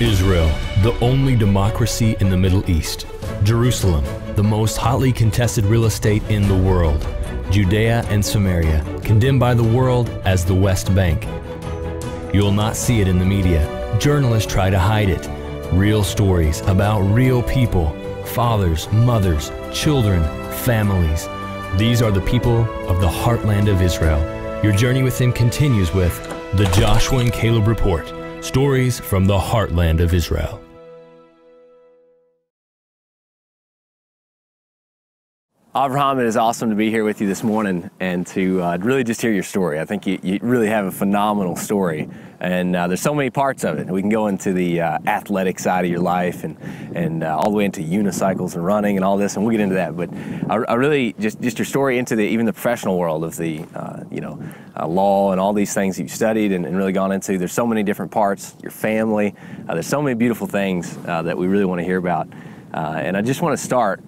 Israel, the only democracy in the Middle East. Jerusalem, the most hotly contested real estate in the world. Judea and Samaria, condemned by the world as the West Bank. You'll not see it in the media. Journalists try to hide it. Real stories about real people, fathers, mothers, children, families. These are the people of the heartland of Israel. Your journey with them continues with the Joshua and Caleb Report. Stories from the heartland of Israel. Avraham, it is awesome to be here with you this morning and to really just hear your story. I think you really have a phenomenal story, and there's so many parts of it. We can go into the athletic side of your life and all the way into unicycles and running and all this, and we'll get into that. But I really, just your story into even the professional world of the law and all these things that you've studied and really gone into. There's so many different parts, your family. There's so many beautiful things that we really want to hear about. And I just want to start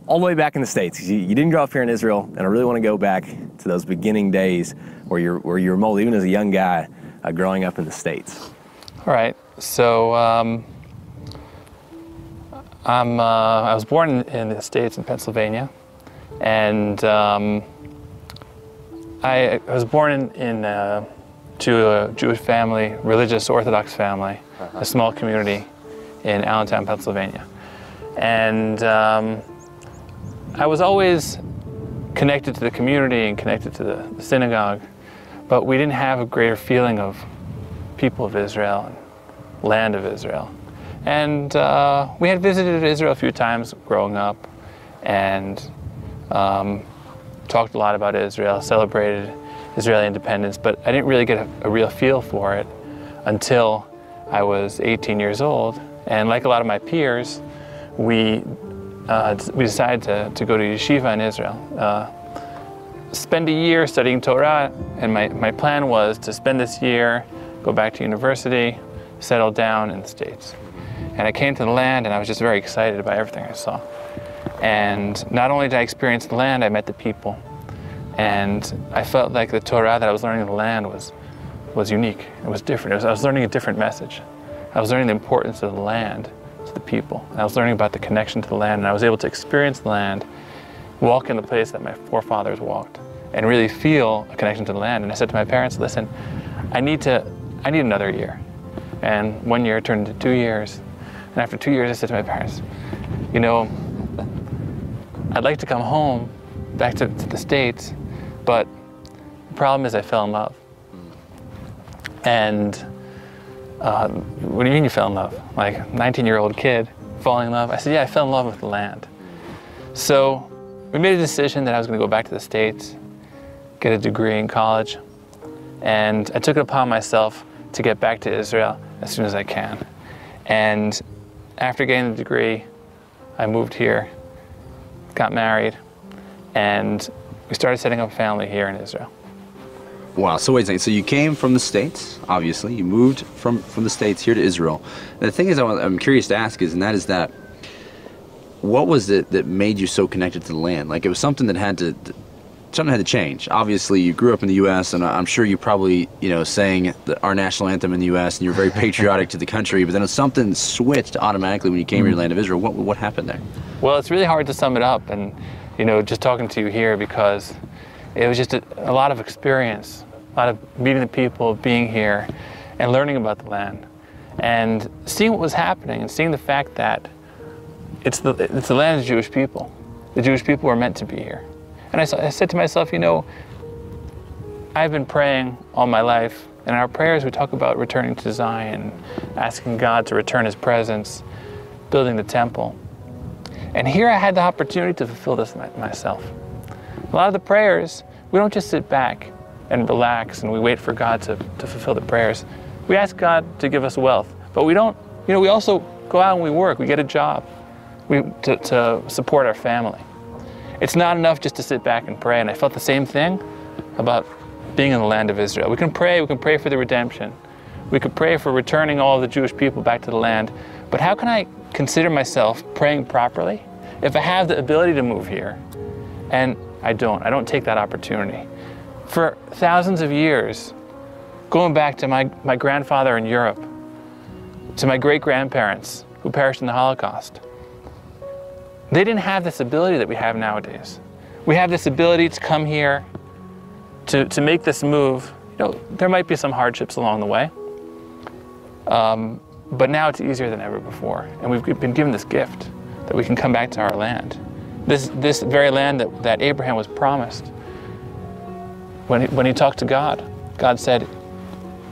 all the way back in the States. You didn't grow up here in Israel, and I really want to go back to those beginning days where you were molded, even as a young guy, growing up in the States. All right. So I was born in the States in Pennsylvania, and I was born to a Jewish family, religious Orthodox family, a small community in Allentown, Pennsylvania, and I was always connected to the community and connected to the synagogue, but we didn't have a greater feeling of people of Israel and land of Israel. And we had visited Israel a few times growing up and talked a lot about Israel, celebrated Israeli independence, but I didn't really get a real feel for it until I was 18 years old. And like a lot of my peers, we decided to go to yeshiva in Israel, spend a year studying Torah, and my plan was to spend this year, go back to university, settle down in the States. And I came to the land, and I was just very excited by everything I saw. And not only did I experience the land, I met the people. And I felt like the Torah that I was learning in the land was unique. It was different. I was learning a different message. I was learning the importance of the land to the people. And I was learning about the connection to the land, and I was able to experience the land, walk in the place that my forefathers walked, and really feel a connection to the land. And I said to my parents, listen, I need another year. And 1 year turned into 2 years. And after 2 years, I said to my parents, you know, I'd like to come home, back to the States, but the problem is I fell in love. And what do you mean you fell in love? Like a 19-year-old kid falling in love? I said, yeah, I fell in love with the land. So we made a decision that I was going to go back to the States, get a degree in college, and I took it upon myself to get back to Israel as soon as I can. And after getting the degree, I moved here, got married, and we started setting up a family here in Israel. Wow, so wait a second, so you came from the States, obviously, you moved from the States here to Israel. The thing is I'm curious to ask is, what was it that made you so connected to the land? Like, it was something that had to change. Obviously, you grew up in the U.S., and I'm sure you probably, sang our national anthem in the U.S., and you're very patriotic to the country, but then something switched automatically when you came here to the land of Israel. What happened there? Well, it's really hard to sum it up, and, just talking to you here, because it was just a lot of experience, a lot of meeting the people, being here, and learning about the land, and seeing what was happening, and seeing the fact that it's the land of the Jewish people. The Jewish people were meant to be here. And I said to myself, I've been praying all my life, and in our prayers we talk about returning to Zion, asking God to return His presence, building the temple. And here I had the opportunity to fulfill this myself. A lot of the prayers, we don't just sit back and relax and we wait for God to fulfill the prayers. We ask God to give us wealth, but we don't, we also go out and we work, we get a job to support our family. It's not enough just to sit back and pray, and I felt the same thing about being in the land of Israel. We can pray for the redemption. We could pray for returning all of the Jewish people back to the land, but how can I consider myself praying properly if I have the ability to move here? And I don't take that opportunity. For thousands of years, going back to my grandfather in Europe, to my great-grandparents who perished in the Holocaust. They didn't have this ability that we have nowadays. We have this ability to come here, to make this move. You know, there might be some hardships along the way, but now it's easier than ever before. And we've been given this gift that we can come back to our land. This very land that Abraham was promised. When he talked to God, God said,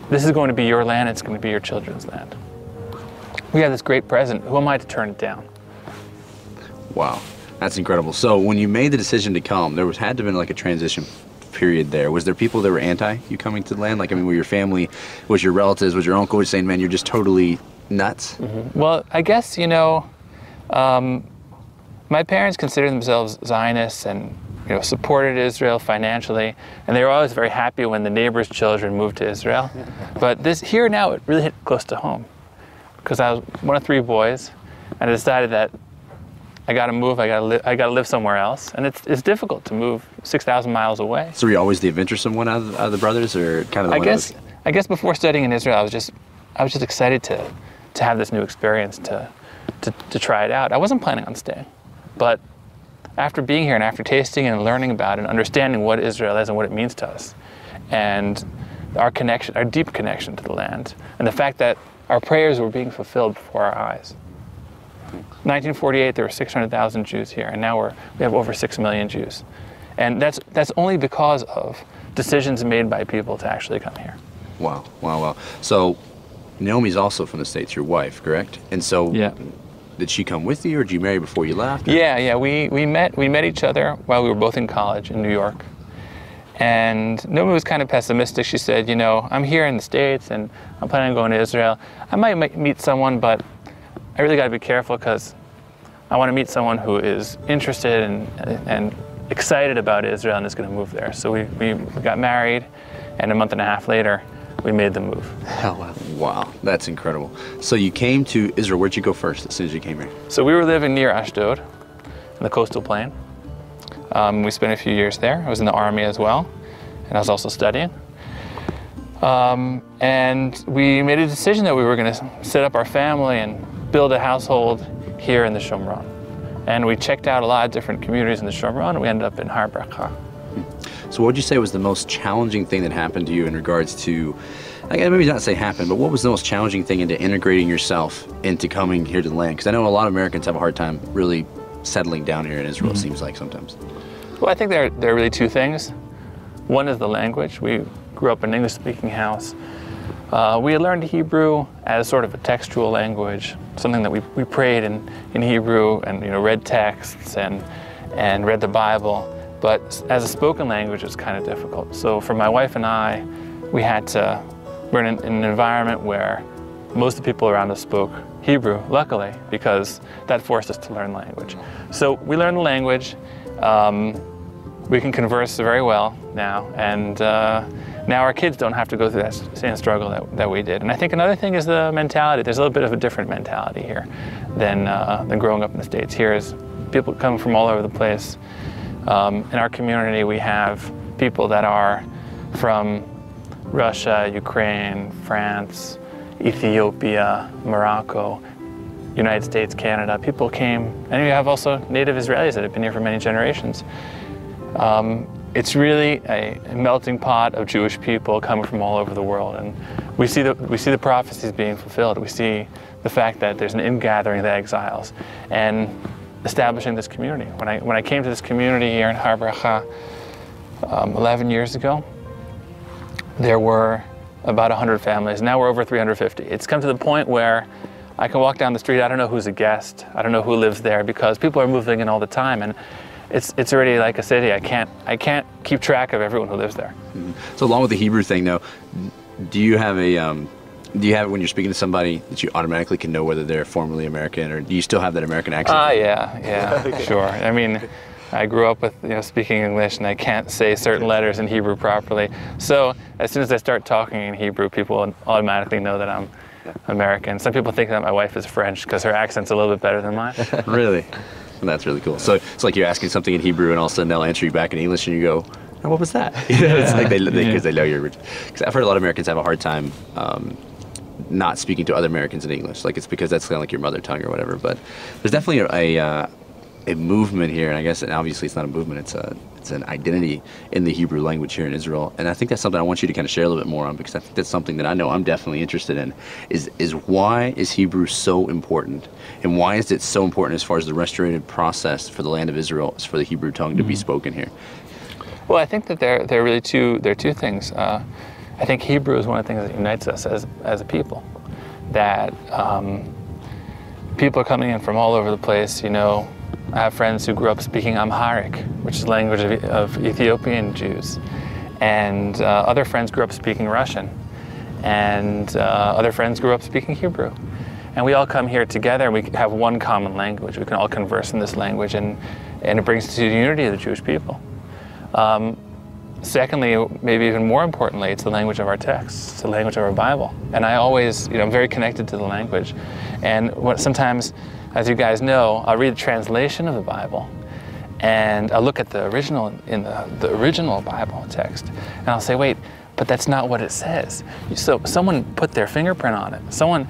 this is going to be your land, it's going to be your children's land. We have this great present. Who am I to turn it down? Wow, that's incredible. So when you made the decision to come, there had to have been like a transition period there. Was there people that were anti you coming to the land? Like, I mean, were your family, was your relatives, was your uncle was saying, man, you're just totally nuts? Mm-hmm. Well, I guess, you know, my parents considered themselves Zionists and, you know, supported Israel financially, and they were always very happy when the neighbors' children moved to Israel. But this here now, it really hit close to home, because I was one of 3 boys, and I decided that I got to move. I got to live somewhere else, and it's difficult to move 6,000 miles away. So were you always the adventuresome one out of the brothers, or kind of the one? I guess before studying in Israel, I was just excited to have this new experience, to try it out. I wasn't planning on staying, but after being here and after tasting and learning about it and understanding what Israel is and what it means to us, and our connection, our deep connection to the land, and the fact that our prayers were being fulfilled before our eyes. 1948, there were 600,000 Jews here, and now we have over 6 million Jews. And that's only because of decisions made by people to actually come here. Wow, wow, wow. So Naomi's also from the States, your wife, correct? And so yeah. Did she come with you, or did you marry before you left? Or? Yeah, we met each other while we were both in college in New York. And Naomi was kind of pessimistic. She said, you know, I'm here in the States and I'm planning on going to Israel. I might meet someone, but I really got to be careful because I want to meet someone who is interested and excited about Israel and is going to move there. So we got married, and a month and a half later, we made the move. Oh, wow, that's incredible. So you came to Israel. Where'd you go first as soon as you came here? So we were living near Ashdod, in the coastal plain. We spent a few years there. I was in the army as well, and I was also studying. And we made a decision that we were going to set up our family and build a household here in the Shomron. And we checked out a lot of different communities in the Shomron, and we ended up in Har Bracha. So what would you say was the most challenging thing that happened to you in regards to, maybe not say happened, but what was the most challenging thing into integrating yourself into coming here to the land? Because I know a lot of Americans have a hard time really settling down here in Israel, it seems like sometimes. Well, I think there are really 2 things. One is the language. We grew up in an English-speaking house. We had learned Hebrew as sort of a textual language, something that we prayed in Hebrew and, you know, read texts and read the Bible. But as a spoken language, it's kind of difficult. So for my wife and I, we're in an environment where most of the people around us spoke Hebrew, luckily, because that forced us to learn language. So we learned the language. We can converse very well now, and now our kids don't have to go through that same struggle that we did. And I think another thing is the mentality. There's a little bit of a different mentality here than growing up in the States. Here is people come from all over the place. In our community, we have people that are from Russia, Ukraine, France, Ethiopia, Morocco, United States, Canada. People came, and we have also native Israelis that have been here for many generations. It's really a melting pot of Jewish people coming from all over the world, and we see the prophecies being fulfilled. We see the fact that there's an ingathering of the exiles and establishing this community. When I came to this community here in Har Bracha 11 years ago, there were about 100 families. Now we're over 350. It's come to the point where I can walk down the street, I don't know who's a guest, I don't know who lives there, because people are moving in all the time, and it's already like a city. I can't keep track of everyone who lives there. Mm-hmm. So along with the Hebrew thing, though, do you have it when you're speaking to somebody that you automatically can know whether they're formerly American, or do you still have that American accent? Yeah, sure. I mean, I grew up with speaking English, and I can't say certain letters in Hebrew properly. So as soon as I start talking in Hebrew, people automatically know that I'm American. Some people think that my wife is French because her accent's a little bit better than mine. Really? That's really cool. So it's like you're asking something in Hebrew, and all of a sudden they'll answer you back in English, and you go, oh, what was that? It's like because they know you're. Because I've heard a lot of Americans have a hard time not speaking to other Americans in English. Like, it's because that's kind of like your mother tongue or whatever. But there's definitely a movement here, and I guess, and obviously it's not a movement, it's an identity in the Hebrew language here in Israel. And I think that's something I want you to kind of share a little bit more on, because I think that's something that I know I'm definitely interested in, is why is Hebrew so important, and why is it so important as far as the restorative process for the land of Israel, is for the Hebrew tongue to be spoken here? Well, I think that there are really two things. I think Hebrew is one of the things that unites us as a people. That people are coming in from all over the place. You know, I have friends who grew up speaking Amharic, which is the language of Ethiopian Jews, and other friends grew up speaking Russian, and other friends grew up speaking Hebrew. And we all come here together, and we have one common language. We can all converse in this language, and it brings to the unity of the Jewish people. Secondly, maybe even more importantly, it's the language of our texts. It's the language of our Bible. And I always, I'm very connected to the language. And sometimes, as you guys know, I'll read the translation of the Bible, and I'll look at the original, in the original Bible text, and I'll say, wait, but that's not what it says. So someone put their fingerprint on it. Someone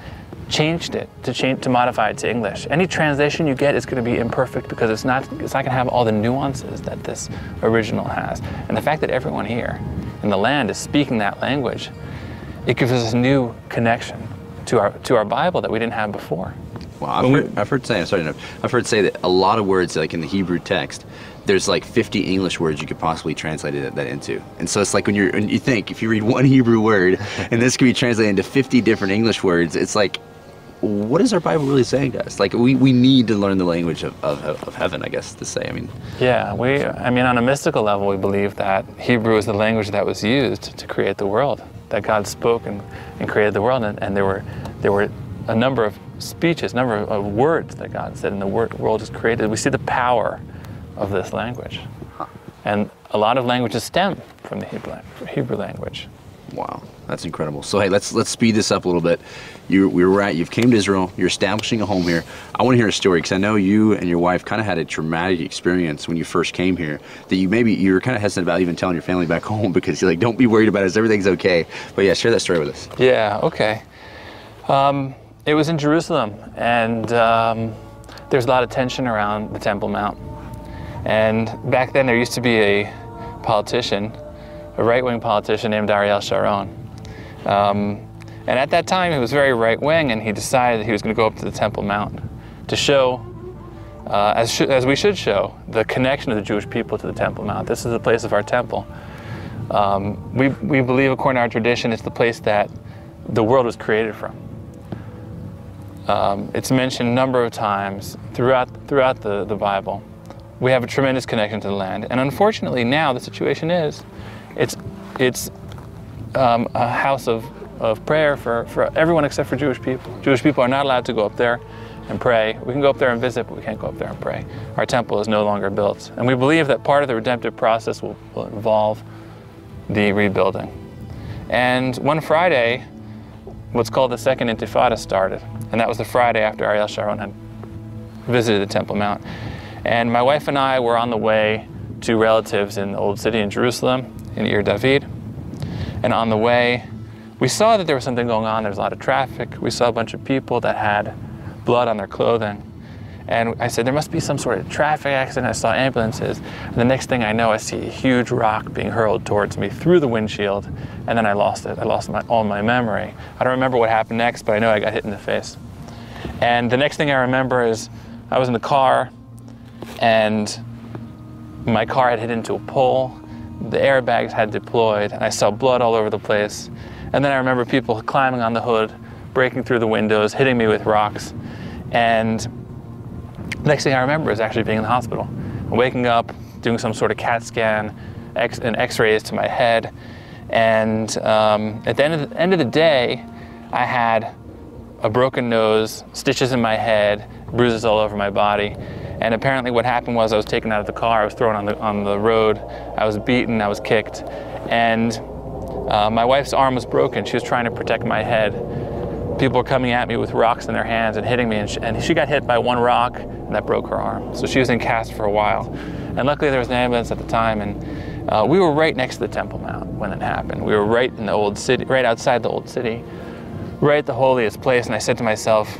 changed it to modify it to English. Any translation you get is going to be imperfect, because it's not going to have all the nuances that this original has. And the fact that everyone here in the land is speaking that language, it gives us a new connection to our Bible that we didn't have before. Well, I've heard say that a lot of words, like in the Hebrew text, there's like 50 English words you could possibly translate that into. And so it's like when you think, if you read one Hebrew word and this could be translated into 50 different English words, it's like, what is our Bible really saying to us? Like, we need to learn the language of heaven, I guess, to say. I mean, yeah, on a mystical level, we believe that Hebrew is the language that was used to create the world, that God spoke and created the world, and there were a number of speeches, a number of words that God said, and the world is created. We see the power of this language. And a lot of languages stem from the Hebrew language. Wow, that's incredible. So hey, let's speed this up a little bit. You've came to Israel, you're establishing a home here. I want to hear a story, because I know you and your wife kind of had a traumatic experience when you first came here, that you were kind of hesitant about even telling your family back home, because you're like, don't be worried about it, everything's okay. But yeah, share that story with us. Yeah, okay. It was in Jerusalem, and there's a lot of tension around the Temple Mount. And back then there used to be a politician, a right-wing politician named Ariel Sharon. And at that time he was very right-wing, and he decided he was going to go up to the Temple Mount to show, as we should show, the connection of the Jewish people to the Temple Mount. This is the place of our temple. We believe, according to our tradition, it's the place that the world was created from. It's mentioned a number of times throughout the Bible. We have a tremendous connection to the land, and unfortunately now the situation is, it's a house of prayer for everyone except for Jewish people. Jewish people are not allowed to go up there and pray. We can go up there and visit, but we can't go up there and pray. Our temple is no longer built, and we believe that part of the redemptive process will involve the rebuilding. And one Friday, what's called the Second Intifada started, and that was the Friday after Ariel Sharon had visited the Temple Mount. And my wife and I were on the way to relatives in the Old City in Jerusalem, in Ir David. And on the way, we saw that there was something going on. There was a lot of traffic. We saw a bunch of people that had blood on their clothing. And I said, there must be some sort of traffic accident. I saw ambulances. And the next thing I know, I see a huge rock being hurled towards me through the windshield. And then I lost it. I lost all my memory. I don't remember what happened next, but I know I got hit in the face. And the next thing I remember is I was in the car, and my car had hit into a pole. The airbags had deployed, and I saw blood all over the place. And then I remember people climbing on the hood, breaking through the windows, hitting me with rocks. And the next thing I remember is actually being in the hospital. Waking up, doing some sort of CAT scan, and x-rays to my head. And at the end of the day, I had a broken nose, stitches in my head, bruises all over my body. And apparently what happened was I was taken out of the car, I was thrown on the road, I was beaten, I was kicked. And my wife's arm was broken. She was trying to protect my head. People were coming at me with rocks in their hands and hitting me, and she got hit by one rock, and that broke her arm. So she was in cast for a while. And luckily there was an ambulance at the time, and we were right next to the Temple Mount when it happened. We were right in the Old City, right outside the Old City. right at the holiest place, and I said to myself,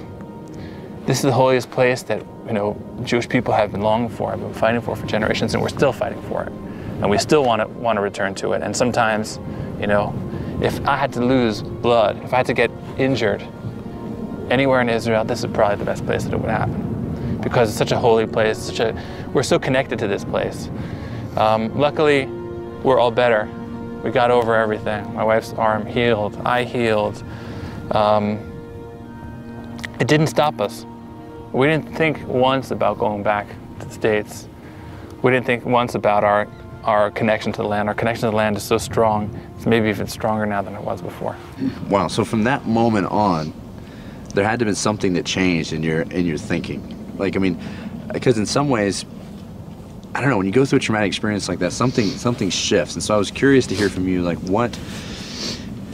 this is the holiest place that, you know, Jewish people have been longing for, have been fighting for generations, and we're still fighting for it. And we still want to return to it. And sometimes, you know, if I had to lose blood, if I had to get injured anywhere in Israel, this is probably the best place that it would happen. Because it's such a holy place, we're so connected to this place. Luckily, we're all better. We got over everything. My wife's arm healed, I healed. It didn't stop us. We didn't think once about going back to the States. We didn't think once about our connection to the land. Our connection to the land is so strong. It's maybe even stronger now than it was before. Wow, so from that moment on, there had to have been something that changed in your thinking. Like, I mean, because in some ways, I don't know, when you go through a traumatic experience like that, something shifts. And so I was curious to hear from you, like, did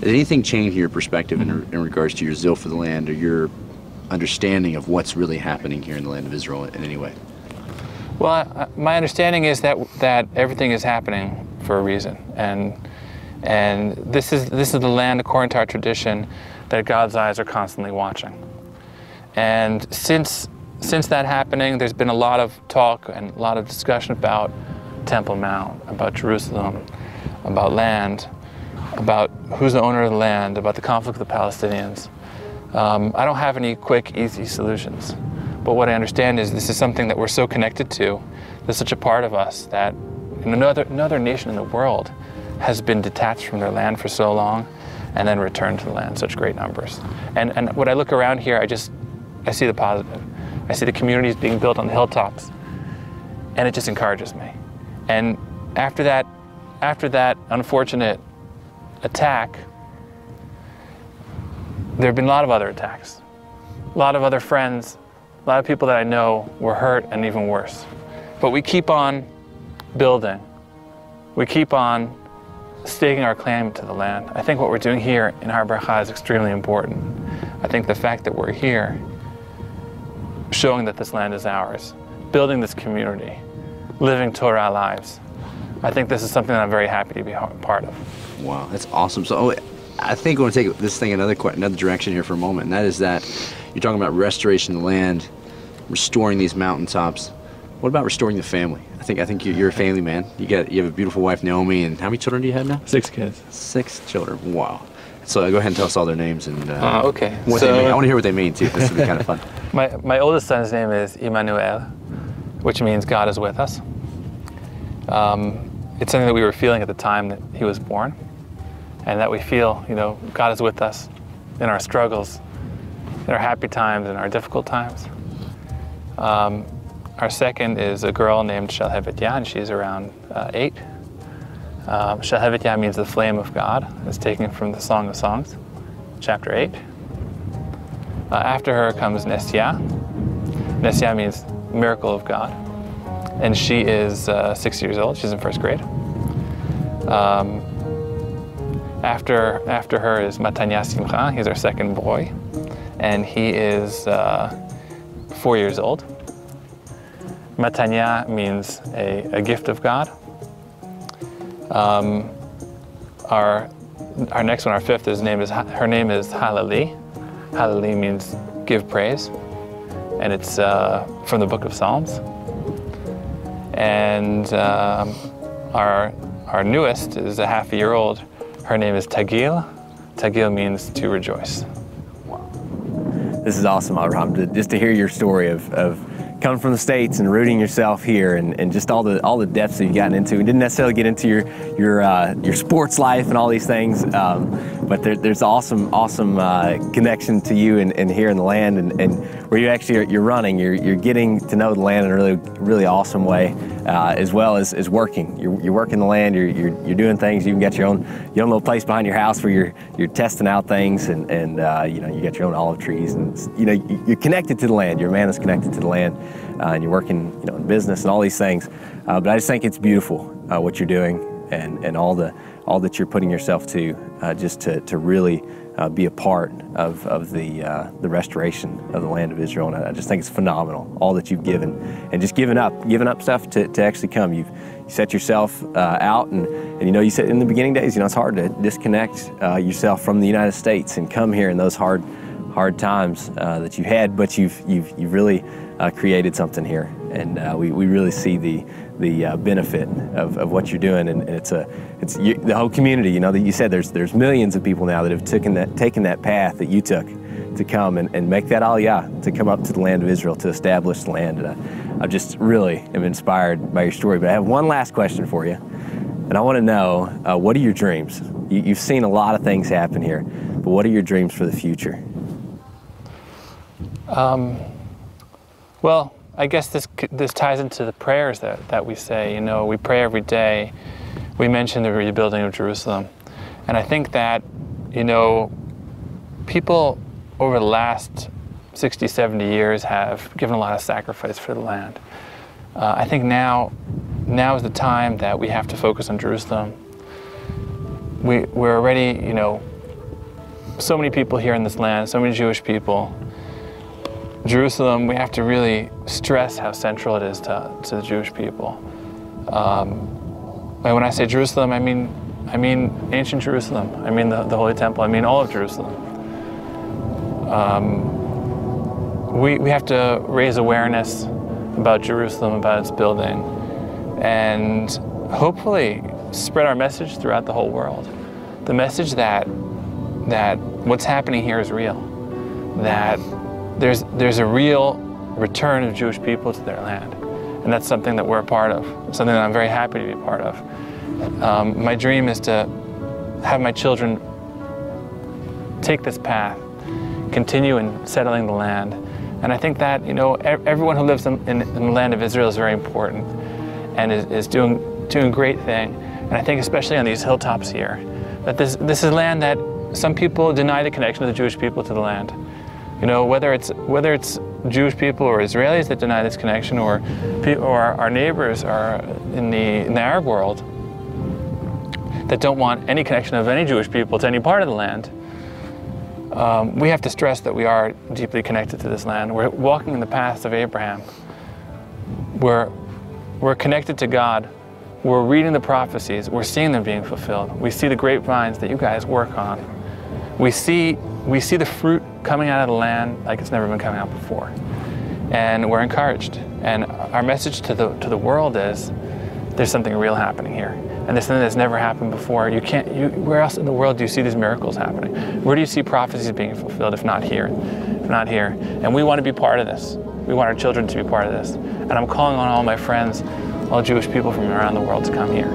anything change in your perspective in regards to your zeal for the land or your understanding of what's really happening here in the land of Israel in any way? Well, my understanding is that everything is happening for a reason, and this is the land, according to our tradition, that God's eyes are constantly watching. And since that happening, there's been a lot of talk and a lot of discussion about Temple Mount, about Jerusalem, about land, about who's the owner of the land, about the conflict with the Palestinians. I don't have any quick, easy solutions. But what I understand is this is something that we're so connected to, there's such a part of us that another nation in the world has been detached from their land for so long and then returned to the land in such great numbers. And when I look around here, I see the positive. I see the communities being built on the hilltops, and it just encourages me. And after that unfortunate attack, there have been a lot of other attacks. A lot of other friends, a lot of people that I know were hurt and even worse. But we keep on building. We keep on staking our claim to the land. I think what we're doing here in Har Bracha is extremely important. I think the fact that we're here, showing that this land is ours, building this community, living Torah lives, I think this is something that I'm very happy to be part of. Wow, that's awesome. So I think I want to take this thing another direction here for a moment, and that is that you're talking about restoration of the land, restoring these mountaintops. What about restoring the family? I think you're a family man. You have a beautiful wife, Naomi, and how many children do you have now? 6 kids. 6 children. Wow. So go ahead and tell us all their names and okay. What they mean. I want to hear what they mean too. This will be kind of fun. My oldest son's name is Emmanuel, which means God is with us. It's something that we were feeling at the time that he was born, and that we feel, you know, God is with us in our struggles, in our happy times, in our difficult times. Our second is a girl named Shalhevetya, and she's around 8. Shalhevetya means the flame of God. It's taken from the Song of Songs, chapter 8. After her comes Nestia. Nestia means miracle of God. And she is 6 years old. She's in 1st grade. After her is Matanya Simcha. He's our second boy. And he is 4 years old. Matanya means a gift of God. Our next one, our fifth, her name is Halali. Halali means give praise, and it's from the book of Psalms. And our newest is a half-a-year-old. Her name is Tagil. Tagil means to rejoice. Wow. This is awesome, Avraham, just to hear your story of coming from the States and rooting yourself here, and just all the depths that you've gotten into. We didn't necessarily get into your sports life and all these things, but there's awesome connection to you and here in the land, and where you're running, you're getting to know the land in a really awesome way, as well as working. You're working the land. You're doing things. You even got your own little place behind your house where you're testing out things, and you know, you got your own olive trees, and you know, you're connected to the land. You're a man that's connected to the land. And you're working, you know, in business and all these things, but I just think it's beautiful what you're doing, and all the all that you're putting yourself to, just to really be a part of the restoration of the land of Israel. And I just think it's phenomenal, all that you've given, and just giving up stuff to actually come. You set yourself out, and you said in the beginning days, it's hard to disconnect yourself from the United States and come here in those hard times that you had, but you've really created something here, and we really see the benefit of what you're doing, and it's the whole community. That you said there's millions of people now that have taken that path that you took to come and make that aliyah, to come up to the land of Israel, to establish the land. And I just really am inspired by your story. But I have one last question for you, and I want to know, what are your dreams? You've seen a lot of things happen here, but what are your dreams for the future? Well, I guess this ties into the prayers that we say. We pray every day. We mention the rebuilding of Jerusalem. And I think that, people over the last 60, 70 years have given a lot of sacrifice for the land. I think now is the time that we have to focus on Jerusalem. We're already, so many people here in this land, so many Jewish people. Jerusalem, we have to really stress how central it is to the Jewish people. And when I say Jerusalem, I mean ancient Jerusalem. I mean the Holy Temple. I mean all of Jerusalem. We have to raise awareness about Jerusalem, about its building, and hopefully spread our message throughout the whole world. The message that what's happening here is real. That there's a real return of Jewish people to their land. And that's something that we're a part of, something that I'm very happy to be a part of. My dream is to have my children take this path, continue in settling the land. And I think that, everyone who lives in the land of Israel is very important and is doing a great thing. And I think especially on these hilltops here, that this is land that some people deny the connection of the Jewish people to the land. Whether it's Jewish people or Israelis that deny this connection, or our neighbors are in the Arab world that don't want any connection of any Jewish people to any part of the land, we have to stress that we are deeply connected to this land. We're walking in the paths of Abraham. We're connected to God. We're reading the prophecies. We're seeing them being fulfilled. We see the grapevines that you guys work on. We see the fruit coming out of the land like it's never been coming out before. And we're encouraged. And our message to the world is, there's something real happening here. And there's something that's never happened before. Where else in the world do you see these miracles happening? Where do you see prophecies being fulfilled if not here? And we want to be part of this. We want our children to be part of this. And I'm calling on all my friends, all Jewish people from around the world, to come here.